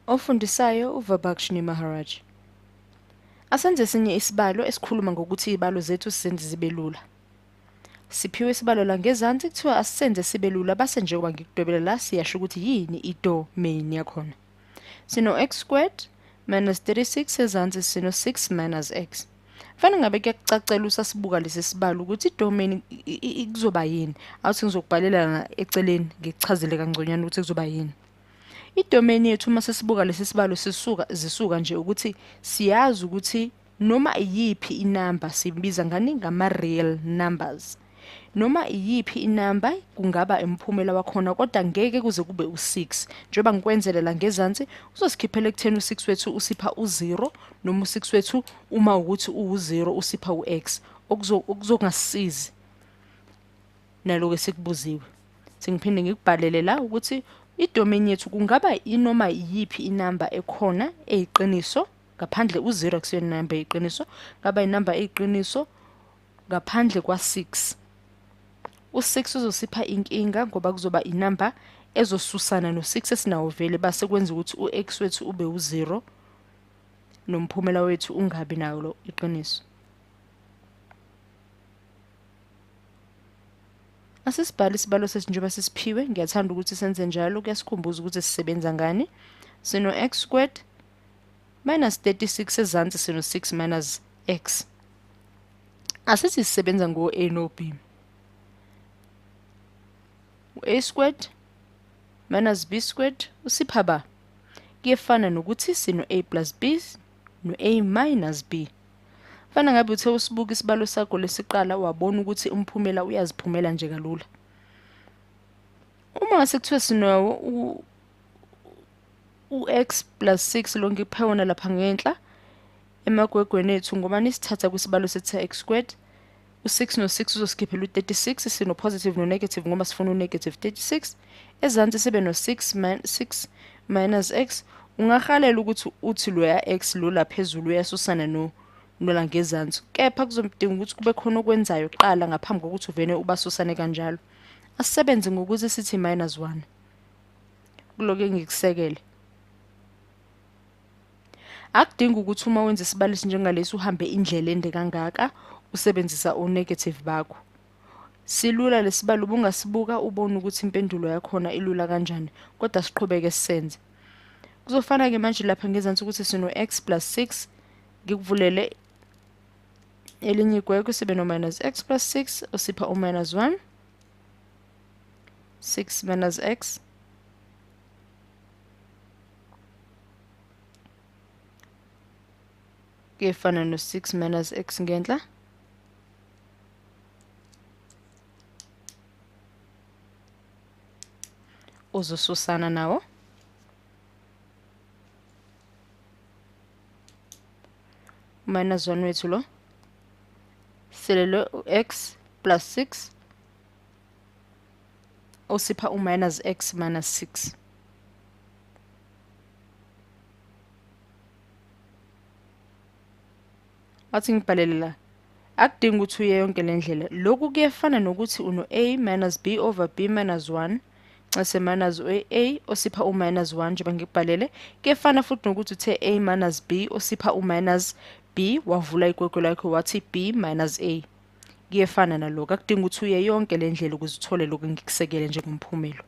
Ofundisayo uVibhakshini Maharaj. Asenze esinye isibalo esikhuluma ngokuthi izibalo zethu sizenze zibe lula. Siphiwe isibalo la ngezansi kuthiwa asisenze sibe lula base njengoba ngikudwebela la siyasho ukuthi yini i-domain yakhona. Sino x squared minus 36 ezansi sino 6 minus x. Fanele ngabe kuyakucacela usasibuka lesi sibalo ukuthi i-domain kuzoba yini. Awuthi ngizokubhalela eceleni ngikuchazele kangconywana ukuthi kuzoba yini. I-domain yethu uma sesibuka lesi sibalo zisuka nje ukuthi siyazi ukuthi noma iyiphi inamba sibiza ngani ngama-real numbers. Noma iyiphi inamba kungaba imphumela wakhona kodwa ngeke kuze kube u6 njengoba ngikwenzele la ngezansi uzosikhiphela ekutheni u6 wethu usipha u0 noma u6 wethu uma ukuthi u0 usipha ux okuzongasizi naloko esikubuziwe. Singiphinde ngikubhalele la ukuthi i-domain yethu kungaba inoma iyiphi inamba ekhona eyiqiniso ngaphandle u0 akusiyona inamba eyiqiniso ngaba inamba eyiqiniso ngaphandle kwa6. U6 uzosipha inkinga ngoba kuzoba inamba ezosusana no6 esinawo vele base kwenza ukuthi ux wethu ube u0 nomphumela wethu ungabi nawo lo iqiniso. Asisibhale isibalo sethi njengoba sisiphiwe ngiyathanda ukuthi senze njalo kuyasikhumbuza ukuthi sisebenza ngani. Sino x squared minus 36 ezansi sino 6 minus x. Asithi sisebenza ngo a no b. A squared minus b squared usipha ba. Kuyefana nokuthi sino a plus b no a minus b. Fana ngabe uthe usibuka isibalo sakho lesiqala wabona ukuthi umphumela uyaziphumela nje kalula. Uma sekuthiwe sino u-x plus 6 lo ngikuphewona lapha ngenhla emagwegweni ethu ngoba nisithatha kwisibalo sethu x squared u6 no6 uzosikhiphela u36 sino positive no negative ngoba sifuna u-negative 36 ezansi sibe no6 minus x. Ungahalela ukuthi uthi lo ya x lo laphezulu uyasusana nola ngezansi kepha kuzomdinga ukuthi kube khona okwenzayo qala ngaphambi kokuthi uvene ubasusane kanjalo. Asisebenze ngokuthi sithi -1 kuloke ngikusekele. Akudinga ukuthi uma wenza isibalo esinjengalesi uhambe indlela ende kangaka usebenzisa o-negative bakho. Silula lesibalo ubungasibuka ubone ukuthi impendulo yakhona ilula kanjani kodwa siqhubeke sisenze. Kuzofana ke manje lapha ngezansi ukuthi sino x plus 6 ngikuvulele elinye igwegwe sibe no minus x plus 6 usipha u-minus 1 6 minus x kuyefana no 6 minus x ngenhla uzosusana nawo minus 1 wethu lo selelo x plus 6 usipha u-minus x minus 6. Athi ngibhalele la akudinga ukuthi uye yonke lendlela. Lokhu kuyefana nokuthi uno a minus b over b minus 1 nxa minus a osipha u-minus 1 njengoba ngikubhalele. Kuyefana futhi nokuthi uthe a minus b osipha u-minus b wavula igwegwe lakho wathi b minus a. Kuyefana nalokho akudinga ukuthi uye yonke lendlela ukuze uthole lokho ngikusekele njengomphumelo.